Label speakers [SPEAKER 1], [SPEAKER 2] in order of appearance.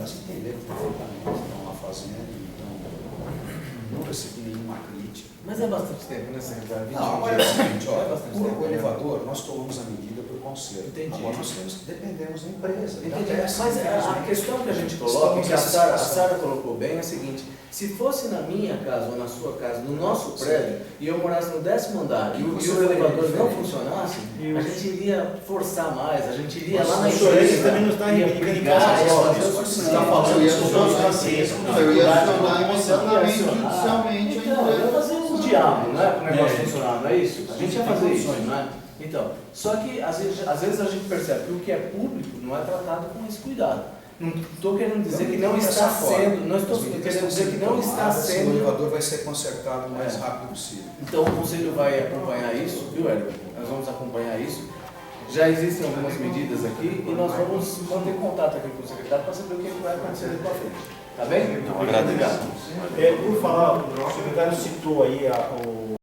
[SPEAKER 1] Elas entenderam perfeitamente, estão lá fazendo, então não recebi nenhuma crítica.
[SPEAKER 2] Mas é bastante tempo, né, secretário?
[SPEAKER 1] Não, agora é o seguinte,
[SPEAKER 2] É
[SPEAKER 1] olha,
[SPEAKER 2] bastante
[SPEAKER 1] o
[SPEAKER 2] tempo, né?
[SPEAKER 1] elevador, nós tomamos a medida por conselho.
[SPEAKER 2] Entendi.
[SPEAKER 1] Agora nós dependemos da empresa. da
[SPEAKER 2] Entendi.
[SPEAKER 1] peça,
[SPEAKER 2] Mas a
[SPEAKER 1] infelizmente.
[SPEAKER 2] questão que a gente coloca,
[SPEAKER 1] Estamos
[SPEAKER 2] que a
[SPEAKER 1] nessa
[SPEAKER 2] Sara
[SPEAKER 1] situação.
[SPEAKER 2] colocou bem, é a seguinte: se fosse na minha casa ou na sua casa, no nosso prédio, e eu morasse no 10º andar e o elevador não funcionasse, a gente iria forçar mais, a gente iria lá na
[SPEAKER 3] O senhor
[SPEAKER 2] empresa.
[SPEAKER 3] também não está
[SPEAKER 2] ia
[SPEAKER 3] reivindicando
[SPEAKER 2] brigar,
[SPEAKER 3] causas
[SPEAKER 2] ia
[SPEAKER 3] próprias.
[SPEAKER 2] fazer o
[SPEAKER 3] Você
[SPEAKER 2] seguinte,
[SPEAKER 3] está falando
[SPEAKER 4] Eu ia
[SPEAKER 3] dos
[SPEAKER 4] acionar
[SPEAKER 3] outros pacientes.
[SPEAKER 4] eu ia acionar imediatamente, judicialmente, a
[SPEAKER 2] Então, eu ia
[SPEAKER 4] empresa.
[SPEAKER 2] fazer um diabo, não é? Para o negócio funcionar, não é isso? A gente ia fazer isso, não é? Então, só que às vezes a gente percebe que o que é público não é tratado com esse cuidado. Não estou querendo dizer que não está sendo, não estou querendo dizer que não está
[SPEAKER 1] O
[SPEAKER 2] sendo.
[SPEAKER 1] elevador vai ser consertado o mais rápido possível.
[SPEAKER 2] Então o Conselho vai acompanhar isso, viu, Hélio? Nós vamos acompanhar isso. Já existem algumas medidas aqui e nós vamos manter contato aqui com o secretário para saber o que vai acontecer daqui para frente. Tá bem? Muito obrigado.
[SPEAKER 3] Por falar, o secretário citou aí o